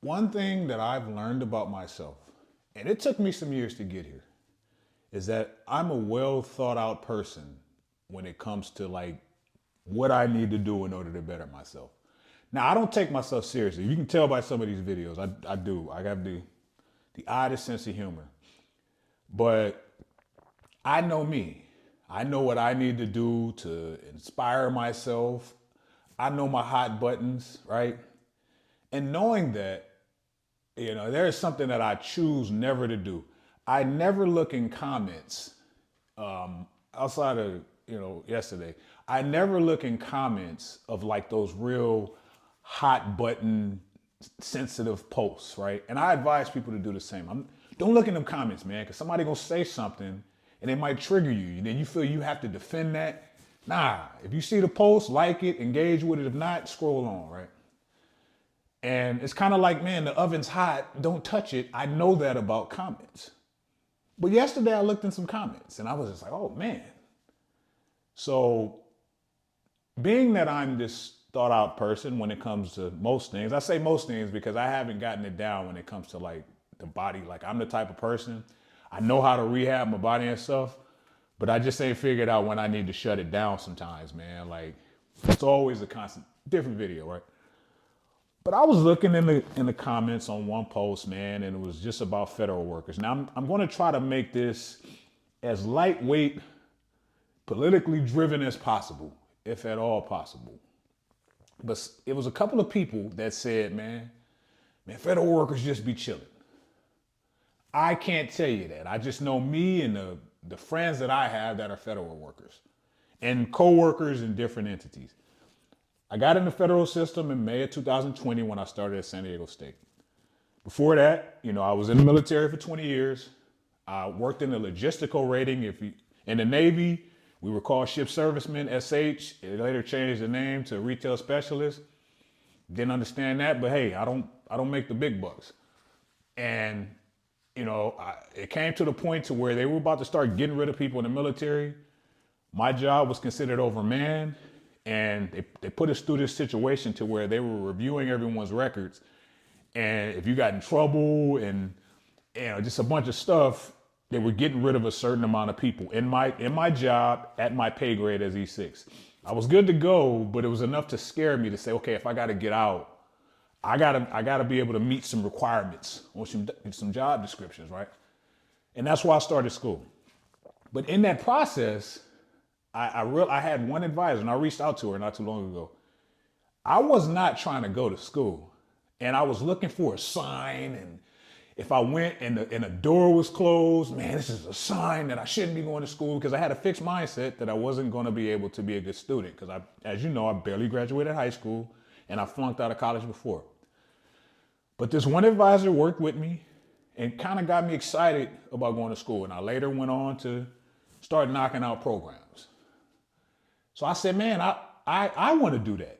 One thing that I've learned about myself, and it took me some years to get here, is that I'm a well thought out person when it comes to like what I need to do in order to better myself. Now, I don't take myself seriously. You can tell by some of these videos. I do. I have the oddest sense of humor. But I know me. I know what I need to do to inspire myself. I know my hot buttons, right? And knowing that, there is something that I choose never to do. I never look in comments outside of, yesterday. I never look in comments of like those real hot button sensitive posts, right? And I advise people to do the same. Don't look in them comments, man, because somebody gonna say something and it might trigger you. And then you feel you have to defend that. Nah, if you see the post, like it, engage with it. If not, scroll on, right? And it's kind of like, man, the oven's hot, don't touch it. I know that about comments. But yesterday I looked in some comments and I was just like, oh man. So being that I'm this thought out person when it comes to most things, I say most things because I haven't gotten it down when it comes to like the body. Like I'm the type of person, I know how to rehab my body and stuff, but I just ain't figured out when I need to shut it down sometimes, man. Like it's always a constant, different video, right? But I was looking in the comments on one post, man, and it was just about federal workers. Now I'm going to try to make this as lightweight, politically driven as possible, if at all possible. But it was a couple of people that said, man, federal workers just be chilling. I can't tell you that. I just know me and the friends that I have that are federal workers and co-workers in different entities. I got in the federal system in May of 2020 when I started at San Diego State. Before that, I was in the military for 20 years. I worked in the logistical rating. In the Navy, we were called ship servicemen, SH. It later changed the name to retail specialist. Didn't understand that, but hey, I don't make the big bucks. And it came to the point to where they were about to start getting rid of people in the military. My job was considered overmanned, and they put us through this situation to where they were reviewing everyone's records. And if you got in trouble and just a bunch of stuff, they were getting rid of a certain amount of people in my job at my pay grade as E6. I was good to go, but it was enough to scare me to say, okay, if I got to get out, I gotta be able to meet some requirements or some job descriptions, right? And that's why I started school. But in that process, I had one advisor, and I reached out to her not too long ago. I was not trying to go to school, and I was looking for a sign. And if I went and the door was closed, man, this is a sign that I shouldn't be going to school, because I had a fixed mindset that I wasn't going to be able to be a good student. Because as you know, I barely graduated high school, and I flunked out of college before. But this one advisor worked with me and kind of got me excited about going to school. And I later went on to start knocking out programs. So I said, man, I want to do that.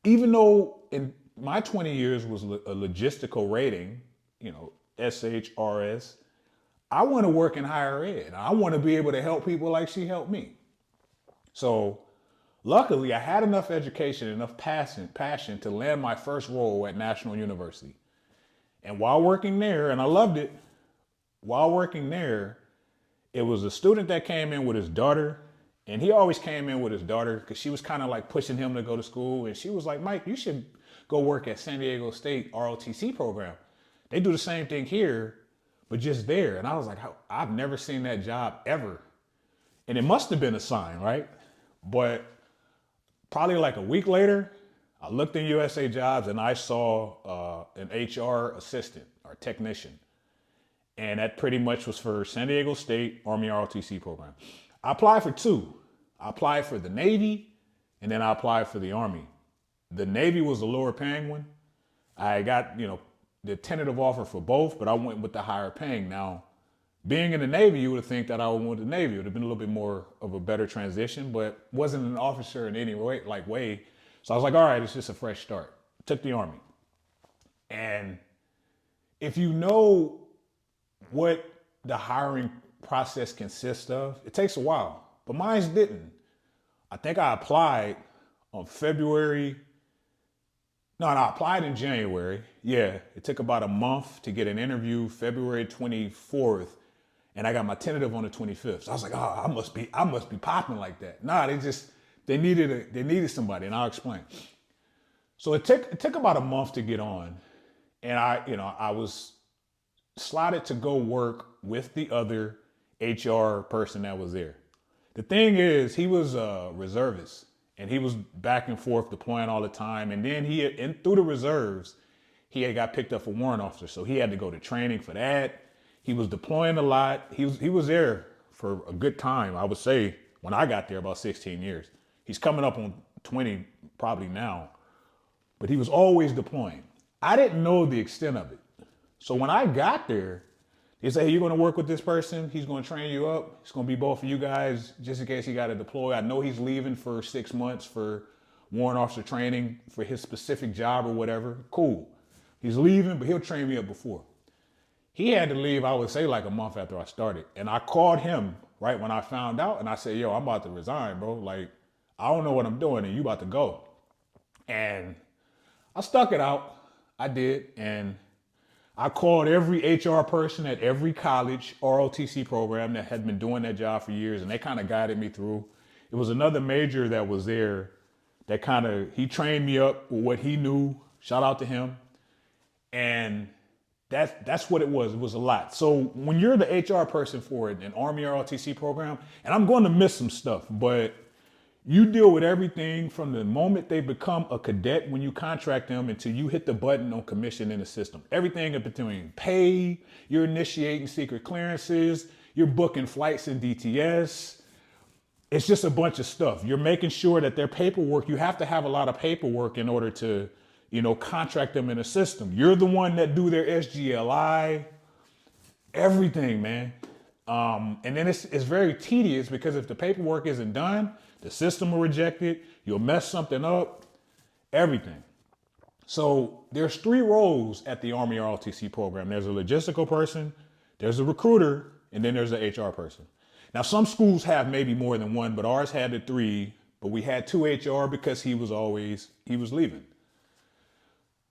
Even though in my 20 years was a logistical rating, SHRS, I want to work in higher ed. I want to be able to help people like she helped me. So luckily, I had enough education, enough passion to land my first role at National University. And while working there, and I loved it, while working there, it was a student that came in with his daughter. And he always came in with his daughter because she was kind of like pushing him to go to school. And she was like, Mike, you should go work at San Diego State ROTC program. They do the same thing here, but just there. And I was like, I've never seen that job ever. And it must have been a sign, right? But probably like a week later, I looked in USA Jobs and I saw an HR assistant or technician. And that pretty much was for San Diego State Army ROTC program. I applied for two. I applied for the Navy, and then I applied for the Army. The Navy was the lower paying one. I got, the tentative offer for both, but I went with the higher paying. Now, being in the Navy, you would think that I would want the Navy. It would have been a little bit more of a better transition, but wasn't an officer in any way. So I was like, all right, it's just a fresh start. Took the Army. And if you know what the hiring process consists of, it takes a while, but mine didn't. I think I applied on No, I applied in January. Yeah, it took about a month to get an interview, February 24th, and I got my tentative on the 25th. So I was like, oh, I must be popping like that. Nah, they needed somebody, and I'll explain. So it took about a month to get on, and I was slotted to go work with the other HR person that was there. The thing is, he was a reservist, and he was back and forth deploying all the time. And then through the reserves, he had got picked up for warrant officer, so he had to go to training for that. He was deploying a lot. He was there for a good time. I would say when I got there, about 16 years. He's coming up on 20 probably now, but he was always deploying. I didn't know the extent of it. So when I got there, they say, hey, you're going to work with this person. He's going to train you up. It's going to be both of you guys just in case he got to deploy. I know he's leaving for 6 months for warrant officer training for his specific job or whatever. Cool. He's leaving, but he'll train me up before. He had to leave, I would say, like a month after I started. And I called him right when I found out. And I said, yo, I'm about to resign, bro. Like, I don't know what I'm doing and you about to go. And I stuck it out. I did. And I called every HR person at every college ROTC program that had been doing that job for years, and they kind of guided me through. It was another major that was there that he trained me up with what he knew. Shout out to him. And that's what it was. It was a lot. So when you're the HR person for an Army ROTC program, and I'm going to miss some stuff, but you deal with everything from the moment they become a cadet when you contract them until you hit the button on commission in the system. Everything in between pay, you're initiating secret clearances, you're booking flights in DTS. It's just a bunch of stuff. You're making sure that their paperwork, you have to have a lot of paperwork in order to, contract them in the system. You're the one that do their SGLI, everything, man. And then it's very tedious because if the paperwork isn't done, the system will reject it, you'll mess something up, everything. So there's 3 roles at the Army ROTC program. There's a logistical person, there's a recruiter, and then there's an HR person. Now some schools have maybe more than one, but ours had the 3, but we had 2 HR because he was leaving.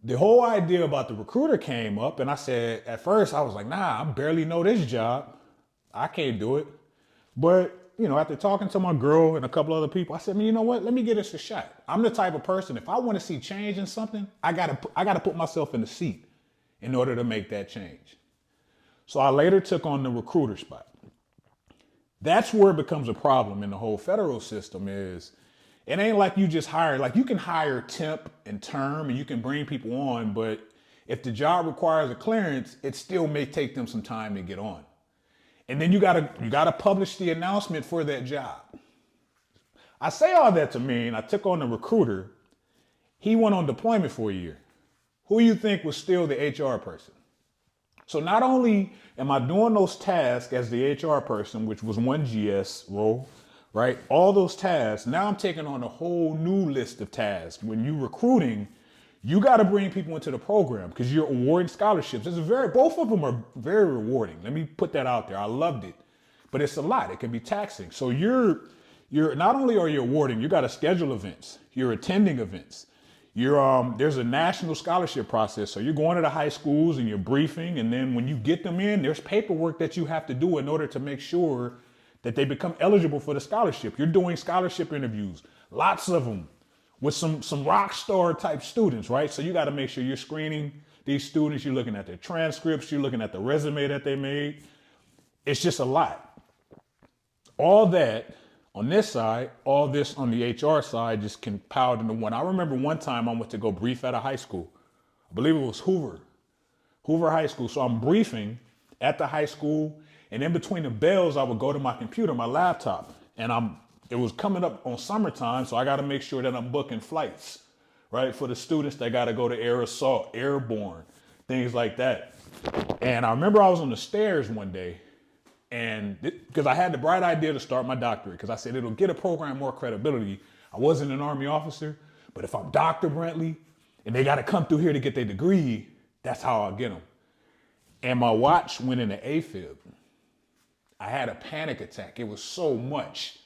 The whole idea about the recruiter came up, and I said, at first I was like, nah, I barely know this job. I can't do it. But after talking to my girl and a couple other people, I said, man, you know what? Let me give this a shot. I'm the type of person, if I want to see change in something, I gotta put myself in the seat in order to make that change. So I later took on the recruiter spot. That's where it becomes a problem in the whole federal system is it ain't like you just hire, like you can hire temp and term and you can bring people on, but if the job requires a clearance, it still may take them some time to get on. And then you gotta publish the announcement for that job. I say all that to mean I took on the recruiter. He went on deployment for a year. Who you think was still the HR person? So not only am I doing those tasks as the HR person, which was one GS role, right? All those tasks, now I'm taking on a whole new list of tasks. When you're recruiting, you got to bring people into the program because you're awarding scholarships. Both of them are very rewarding. Let me put that out there. I loved it, but it's a lot. It can be taxing. So you're not only are you awarding, you got to schedule events. You're attending events. There's a national scholarship process. So you're going to the high schools and you're briefing. And then when you get them in, there's paperwork that you have to do in order to make sure that they become eligible for the scholarship. You're doing scholarship interviews, lots of them, with some rock star type students, right? So you got to make sure you're screening these students. You're looking at their transcripts. You're looking at the resume that they made. It's just a lot. All that on this side, all this on the HR side just compiled into one. I remember one time I went to go brief at a high school. I believe it was Hoover High School. So I'm briefing at the high school. And in between the bells, I would go to my computer, my laptop, and it was coming up on summertime, so I got to make sure that I'm booking flights, right, for the students that got to go to Air Assault, Airborne, things like that. And I remember I was on the stairs one day, and because I had the bright idea to start my doctorate, because I said it'll get a program more credibility. I wasn't an Army officer, but if I'm Dr. Brantley, and they got to come through here to get their degree, that's how I'll get them. And my watch went into AFib. I had a panic attack. It was so much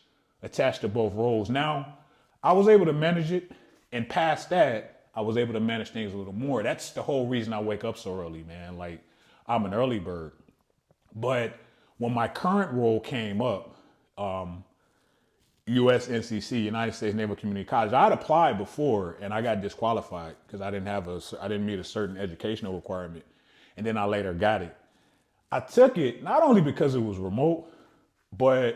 attached to both roles. Now, I was able to manage it, and past that, I was able to manage things a little more. That's the whole reason I wake up so early, man. Like, I'm an early bird. But when my current role came up, USNCC, United States Naval Community College, I had applied before and I got disqualified because I didn't meet a certain educational requirement. And then I later got it. I took it not only because it was remote, but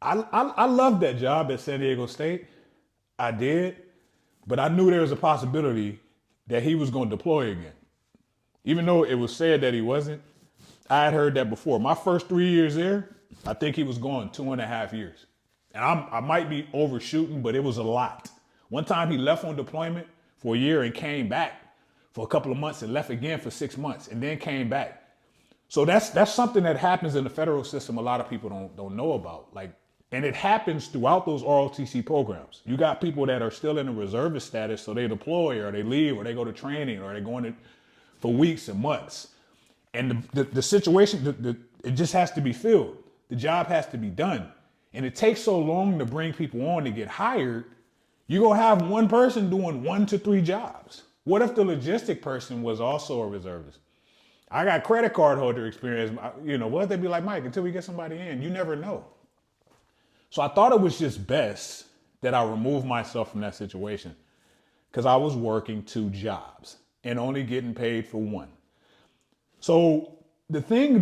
I loved that job at San Diego State. I did, but I knew there was a possibility that he was going to deploy again. Even though it was said that he wasn't, I had heard that before. My first 3 years there, I think he was gone 2.5 years. And I might be overshooting, but it was a lot. One time he left on deployment for a year and came back for a couple of months and left again for 6 months and then came back. So that's something that happens in the federal system a lot of people don't know about. Like, and it happens throughout those ROTC programs. You got people that are still in a reservist status, so they deploy or they leave or they go to training or they're going for weeks and months. And the situation, it just has to be filled. The job has to be done. And it takes so long to bring people on to get hired. You're going to have one person doing 1 to 3 jobs. What if the logistic person was also a reservist? I got credit card holder experience. What if they be like, Mike, until we get somebody in, you never know. So I thought it was just best that I remove myself from that situation because I was working 2 jobs and only getting paid for 1. So the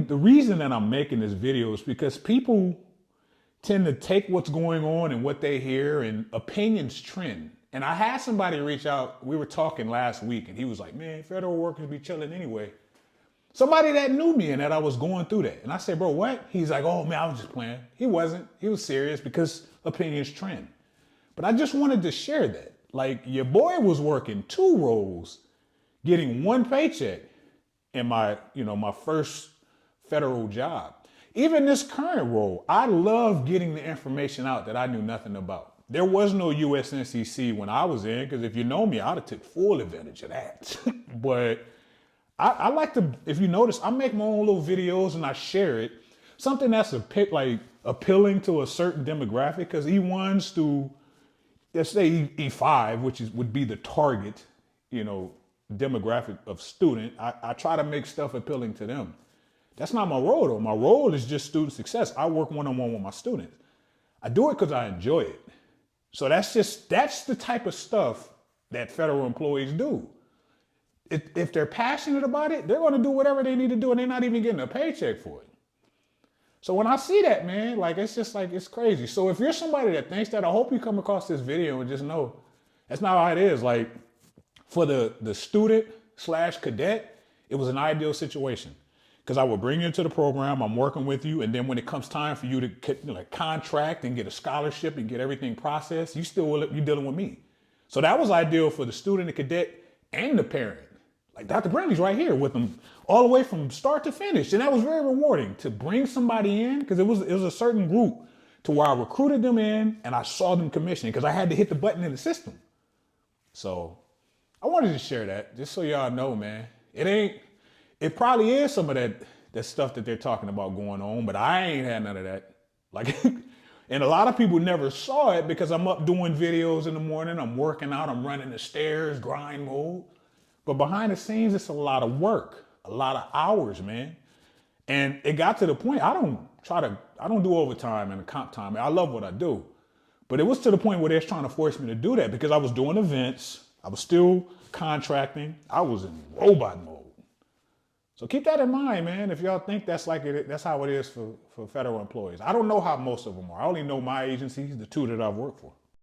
reason that I'm making this video is because people tend to take what's going on and what they hear, and opinions trend. And I had somebody reach out. We were talking last week and he was like, man, federal workers be chilling anyway. Somebody that knew me and that I was going through that. And I said, bro, what? He's like, oh man, I was just playing. He wasn't. He was serious because opinions trend. But I just wanted to share that. Like, your boy was working 2 roles, getting 1 paycheck in my first federal job. Even this current role, I love getting the information out that I knew nothing about. There was no USNCC when I was in, because if you know me, I'd have took full advantage of that. But I like to, if you notice, I make my own little videos and I share it. Something that's appealing to a certain demographic, because E1s through, let's say E5, which would be the target, demographic of student, I try to make stuff appealing to them. That's not my role though. My role is just student success. I work one-on-one with my students. I do it because I enjoy it. So that's the type of stuff that federal employees do. If they're passionate about it, they're going to do whatever they need to do and they're not even getting a paycheck for it. So when I see that, man, like, it's just like, it's crazy. So if you're somebody that thinks that, I hope you come across this video and just know that's not how it is. Like, for the student/cadet, it was an ideal situation. Because I will bring you into the program, I'm working with you, and then when it comes time for you to contract and get a scholarship and get everything processed, you're dealing with me. So that was ideal for the student, the cadet, and the parent. Like, Dr. Brantley's right here with them all the way from start to finish. And that was very rewarding to bring somebody in, because it was a certain group to where I recruited them in and I saw them commissioned because I had to hit the button in the system. So I wanted to share that just so y'all know, man. It probably is some of that stuff that they're talking about going on, but I ain't had none of that. Like, and a lot of people never saw it because I'm up doing videos in the morning, I'm working out, I'm running the stairs, grind mode. But behind the scenes, it's a lot of work, a lot of hours, man. And it got to the point, I don't do overtime and comp time. I love what I do. But it was to the point where they're trying to force me to do that because I was doing events, I was still contracting, I was in robot mode. So keep that in mind, man. If y'all think that's how it is for federal employees. I don't know how most of them are. I only know my agencies, the 2 that I've worked for.